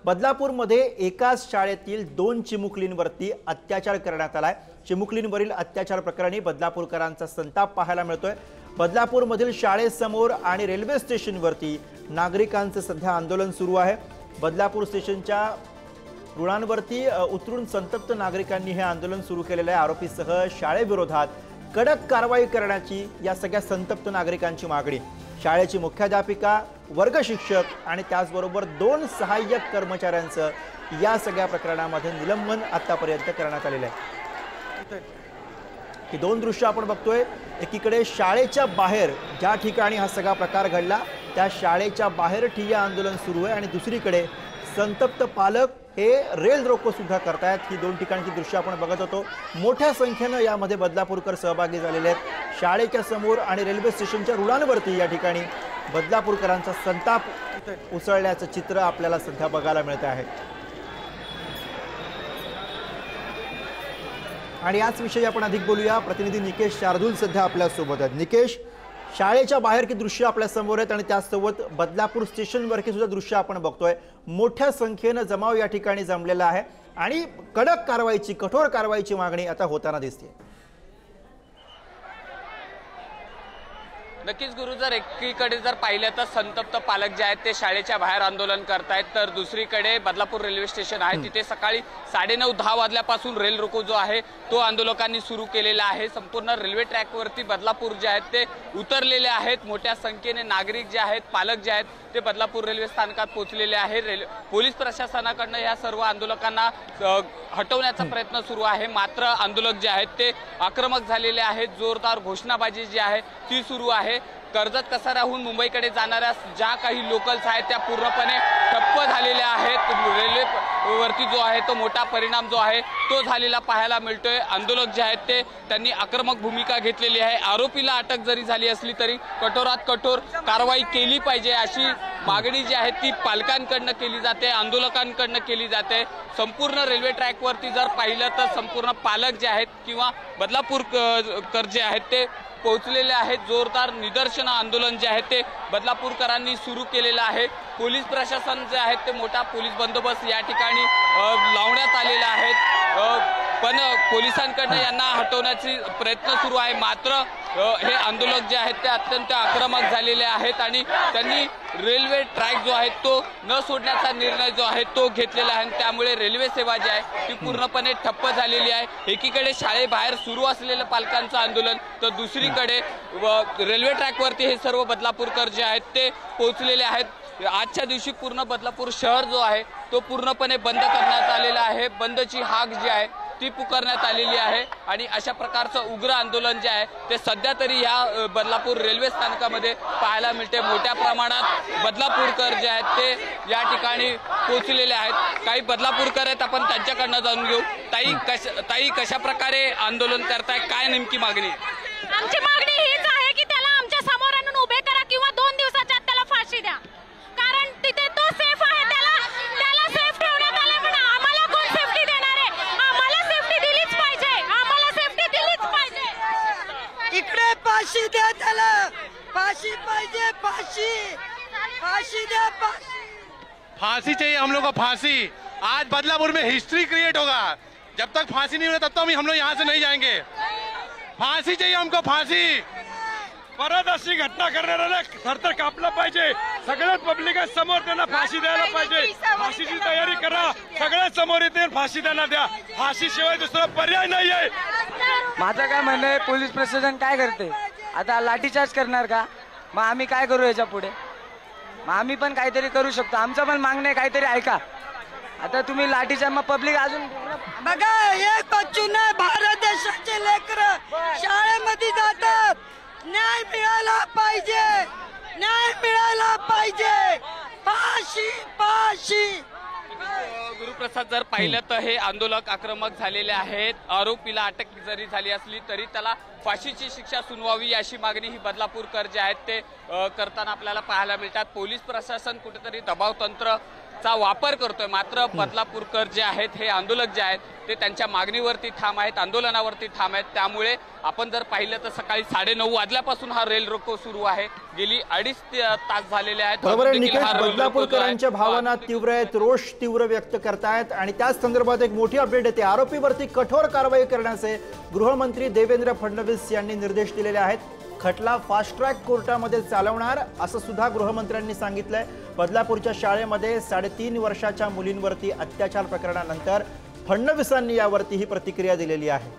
बदलापूरमध्ये एकाच शाळेतील 2 चिमुकलींवरती अत्याचार करण्यात आलाय। चिमुकलींवरील अत्याचार प्रकरणी बदलापूरकरांचा संताप पाहायला मिळतोय। बदलापूरमधील शाळेसमोर आणि रेल्वे स्टेशनवरती नागरिकांचं सध्या आंदोलन सुरू आहे। बदलापूर स्टेशनच्या रुळांवरती उतरून संतप्त नागरिकांनी हे आंदोलन सुरू केलेले आहे। आरोपीसह शाळेविरोधात कडक कारवाई करण्याची या सगळ्या संतप्त नागरिकांची मागणी। शाळेची मुख्याध्यापिका, वर्ग शिक्षक आणि त्याचबरोबर 2 सहाय्यक कर्मचाऱ्यांचं या सगळ्या प्रकरणामध्ये निलंबन आतापर्यंत करण्यात आलेलं आहे। ही 2 दृश्य आपण बघतोय। एकीकडे शाळेच्या बाहेर ज्या ठिकाणी हा सगळा प्रकार घडला त्या शाळेच्या बाहेर ठिय्या आंदोलन सुरू आहे आणि दुसरीकडे संतप्त पालक हे रेल रोको सुद्धा करतायत। ही 2 ठिकाणची दृश्य आपण बघत होतो। मोठ्या संख्येने यामध्ये बदलापूरकर सहभागी झालेले आहेत। शाळेच्या समोर आणि रेल्वे स्टेशनच्या रुळांवरती या ठिकाणी बदलापूरकरांचा संताप उसळल्याचं चित्र आपल्याला सध्या बघायला मिळत आहे। आणि याच विषयी आपण अधिक बोलूया। प्रतिनिधी निकेश शार्दूल सध्या आपल्या सोबत आहेत। निकेश, शाळेच्या बाहेर की दृश्य आपल्या समोर आहेत आणि त्यासोबत बदलापूर स्टेशनवरची सुद्धा दृश्य आपण बघतोय। मोठ्या संख्येने जमाव या ठिकाणी जमलेला आहे आणि कडक कारवाईची, कठोर कारवाईची मागणी आता होताना दिसते। नक्कीच गुरु, जर एकीकडे जर पाहिलं तर संतप्त पालक जे आहेत ते शाळेच्या बाहेर आंदोलन करतायत, तर दुसरीकडे बदलापूर रेल्वे स्टेशन आहे तिथे सकाळी 9:30-10 वाजल्यापासून रेल रोको जो आहे तो आंदोलकांनी सुरू केलेला आहे। संपूर्ण रेल्वे ट्रॅकवरती बदलापूर जे आहेत ते उतरलेले आहेत। मोठ्या संख्येने नागरिक जे आहेत, पालक जे आहेत ते बदलापूर रेल्वे स्थानकात पोहोचलेले आहेत। पोलीस प्रशासनाकडनं या सर्व आंदोलकांना हटवण्याचा प्रयत्न सुरू आहे, मात्र आंदोलक जे आहेत ते आक्रमक झालेले आहेत। जोरदार घोषणाबाजी जी आहे ती सुरू आहे। कर्जत कसाऱ्याहून मुंबईकडे जाणाऱ्या ज्या काही लोकल्स आहेत त्या पूर्णपणे ठप्प झालेल्या आहेत। रेल्वेवरती जो आहे तो मोठा परिणाम जो आहे तो झालेला पाहायला मिळतोय। आंदोलक जे आहेत ते त्यांनी आक्रमक भूमिका घेतलेली आहे। आरोपीला अटक जरी झाली असली तरी कठोरात कठोर कारवाई केली पाहिजे अशी मागणी जी आहे ती पालकांकडनं केली जाते, आंदोलकांकडनं केली जाते। संपूर्ण रेल्वे ट्रॅकवरती जर पाहिलं तर संपूर्ण पालक जे आहेत किंवा बदलापूरकर जे आहेत ते पोहोचलेले आहेत। जोरदार निदर्शन आंदोलन जे आहे ते बदलापूरकरांनी सुरू केलेलं आहे। पोलीस प्रशासन जे आहे ते मोठा पोलीस बंदोबस्त या ठिकाणी लावण्यात आलेला आहे, पण पोलिसांकडनं यांना हटवण्याची प्रयत्न सुरू आहे। मात्र हे आंदोलक जे आहेत ते अत्यंत आक्रमक झालेले आहेत आणि त्यांनी रेल्वे ट्रॅक जो आहे तो न सोडण्याचा निर्णय जो आहे तो घेतलेला आहे। त्यामुळे रेल्वे सेवा जी आहे ती पूर्णपणे ठप्प झालेली आहे। एकीकडे शाळेबाहेर सुरू असलेलं पालकांचं आंदोलन, तर दुसरीकडे रेल्वे ट्रॅकवरती हे सर्व बदलापूरकर जे आहेत ते पोहोचलेले आहेत। आजच्या दिवशी पूर्ण बदलापूर शहर जो आहे तो पूर्णपणे बंद करण्यात आलेला आहे। बंदची हाक जी आहे ती पुकारण्यात आलेली आहे आणि अशा प्रकारचं उग्र आंदोलन जे आहे ते सध्या तरी या बदलापूर रेल्वे स्थानकामध्ये पाहायला मिळते। मोठ्या प्रमाणात बदलापूरकर जे आहेत ते या ठिकाणी पोहोचलेले आहेत। काही बदलापूरकर आहेत, आपण त्यांच्याकडनं जाणून घेऊ। ताई, कशा प्रकारे आंदोलन करताय, काय नेमकी मागणी? आमची मागणी हीच आहे की त्याला आमच्या समोर आणून उभे करा किंवा 2 दिवसाच्या आत त्याला फाशी द्या, कारण तिथे तो सेफ आहे। त्याला सेफ ठेवण्यात आले, पण आम्हाला कोण सेफ्टी देणार आहे? आम्हाला सेफ्टी दिलीच पाहिजे, आम्हाला सेफ्टी दिलीच पाहिजे। इकडे फाशी द्या त्याला, फाशी पाहिजे, फाशी द्या, फांसी चाहिए हम लोग को, फांसी। आज बदलापुर में हिस्ट्री क्रिएट होगा। जब तक फांसी नहीं होगा तब तक हम लोग यहाँ से नहीं जाएंगे। फांसी चाहिए हमको, फांसी। परत अशी घटना करणाऱ्याला थरथर कापलं पाहिजे। सगळ्यात पब्लिक समोर त्यांना फाशी द्यायला पाहिजे। फाशीची तयारी करा, सगळ्यात समोर येते फाशी त्यांना द्या। फाशीशिवाय दुसरा पर्याय नाही आहे। माझं काय म्हणणं आहे, पोलीस प्रशासन काय करते आता? लाठीचार्ज करणार का? मग आम्ही काय करू याच्या पुढे? मग आम्ही पण काहीतरी करू शकतो, आमचं पण मागणं आहे, काहीतरी ऐका। आता तुम्ही लाठीचार्ज, मग पब्लिक अजून बघा, एक बाजूने भारत देशाचे लेकरं शाळेमध्ये जातात। न्याय मिळाला पाहिजे, न्याय मिळाला पाहिजे, फाशी। गुरुप्रसाद, जर पाहिलं तर हे आंदोलक आक्रमक झालेले आहेत। आरोपीला अटक जरी झाली असली तरी त्याला फाशीची शिक्षा सुनवावी अशी मागणी ही बदलापूरकर जे आहेत ते करताना आपल्याला पाहायला मिळतात। पोलीस प्रशासन कुठेतरी दबाव तंत्र चा वापर करतोय। मात्र बदलापूरकर जे आहेत, हे आंदोलक जे आहेत, ते त्यांच्या मागणीवरती ठाम आहेत, आंदोलनावरती ठाम आहेत। त्यामुळे आपण जर पाहिलं तर सकाळी 9:30 वाजल्यापासून हा रेल रोको सुरू आहे। गेली 2.5 तास झालेले आहेत। बरोबर आहे देखील निकेश, हा रेल रोको जो आहे, बदलापूरकरांच्या भावना तीव्र आहेत, रोष तीव्र व्यक्त करतायत आणि त्याच संदर्भात एक मोठी अपडेट येते। आरोपीवरती कठोर कारवाई करण्याचे गृहमंत्री देवेंद्र फडणवीस यांनी निर्देश दिलेले आहेत। खटला फास्ट ट्रॅक कोर्टामध्ये चालवणार असं सुद्धा गृहमंत्र्यांनी सांगितलंय। बदलापूरच्या शाळेमध्ये 3.5 वर्षाच्या मुलींवरती अत्याचार प्रकरणानंतर फडणवीसांनी यावरती ही प्रतिक्रिया दिलेली आहे।